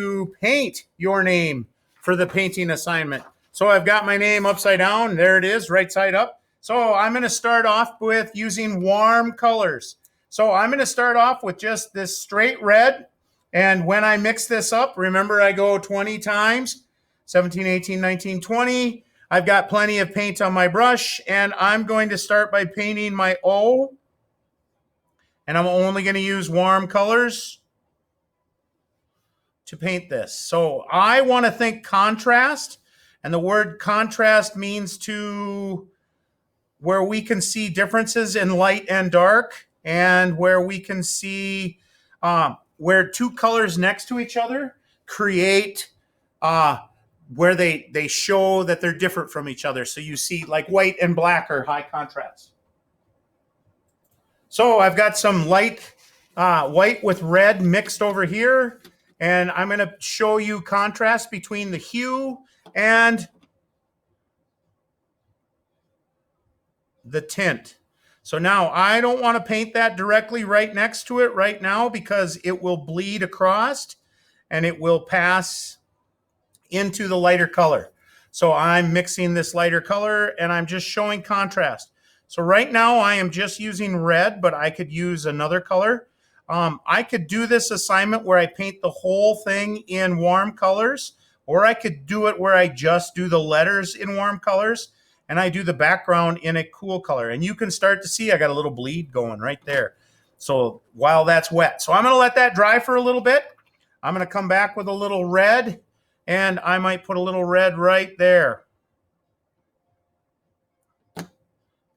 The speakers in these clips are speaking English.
to paint your name for the painting assignment. So I've got my name upside down. There it is, right side up. So I'm going to start off with using warm colors. So I'm going to start off with just this straight red. And when I mix this up, remember I go 20 times, 17, 18, 19, 20. I've got plenty of paint on my brush, and I'm going to start by painting my O. And I'm only going to use warm colors to paint this. So I want to think contrast, and the word contrast means to where we can see differences in light and dark, and where we can see where two colors next to each other create where they show that they're different from each other. So you see like white and black are high contrast. So I've got some light white with red mixed over here, and I'm going to show you contrast between the hue and the tint. So now I don't want to paint that directly right next to it right now because it will bleed across and it will pass into the lighter color. So I'm mixing this lighter color and I'm just showing contrast. So right now I am just using red, but I could use another color. I could do this assignment where I paint the whole thing in warm colors, or I could do it where I just do the letters in warm colors and I do the background in a cool color. And you can start to see I got a little bleed going right there. So while that's wet. So I'm going to let that dry for a little bit. I'm going to come back with a little red, and I might put a little red right there.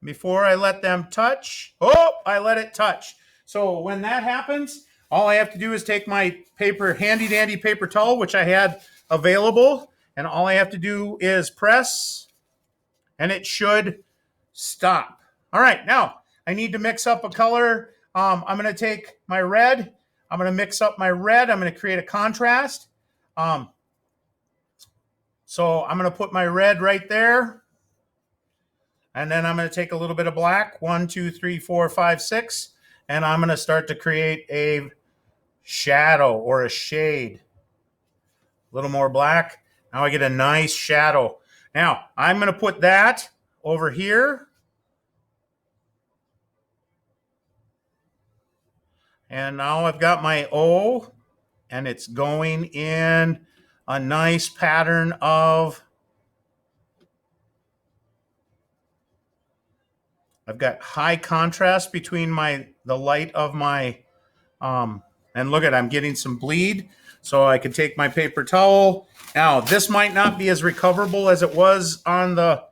Before I let them touch, I let it touch. So when that happens, all I have to do is take my handy dandy paper towel, which I had available, and all I have to do is press, and it should stop. All right, now I need to mix up a color. I'm going to take my red. I'm going to mix up my red. I'm going to create a contrast. So I'm going to put my red right there. And then I'm going to take a little bit of black, 1, 2, 3, 4, 5, 6, and I'm going to start to create a shadow or a shade. A little more black. Now I get a nice shadow. Now I'm going to put that over here. And now I've got my O, and it's going in a nice pattern of, I've got high contrast between the light of my, and look at, I'm getting some bleed. So I can take my paper towel. Now this might not be as recoverable as it was on the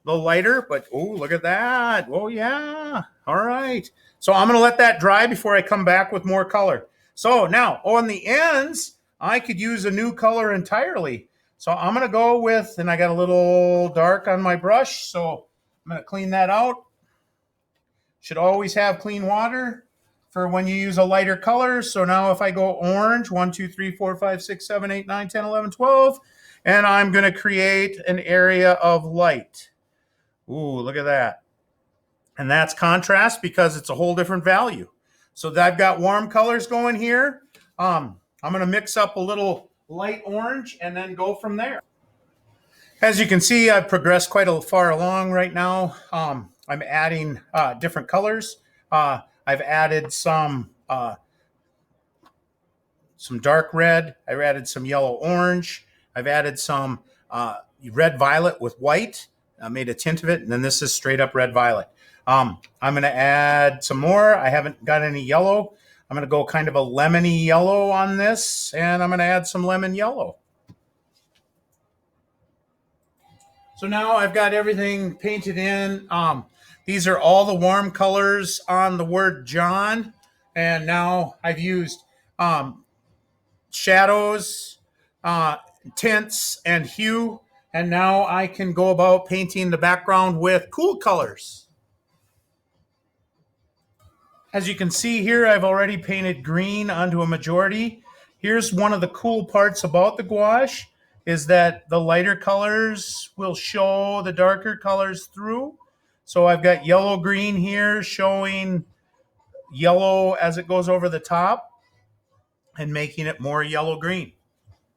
lighter, but oh, look at that. Oh yeah. All right. So I'm going to let that dry before I come back with more color. So now on the ends, I could use a new color entirely. So I'm going to go with, and I got a little dark on my brush, so I'm going to clean that out. Should always have clean water for when you use a lighter color. So now if I go orange, 1, 2, 3, 4, 5, 6, 7, 8, 9, 10, 11, 12, and I'm going to create an area of light. Ooh, look at that. And that's contrast because it's a whole different value. So I've got warm colors going here. I'm going to mix up a little light orange and then go from there. As you can see, I've progressed quite far along right now. I'm adding different colors. I've added some dark red. I've added some yellow orange. I've added some red violet with white. I made a tint of it, and then this is straight up red violet. I'm going to add some more. I haven't got any yellow. I'm going to go kind of a lemony yellow on this, and I'm going to add some lemon yellow. So now I've got everything painted in. These are all the warm colors on the word John. And now I've used shadows, tints, and hue. And now I can go about painting the background with cool colors. As you can see here, I've already painted green onto a majority. Here's one of the cool parts about the gouache is that the lighter colors will show the darker colors through. So I've got yellow green here showing yellow as it goes over the top and making it more yellow green.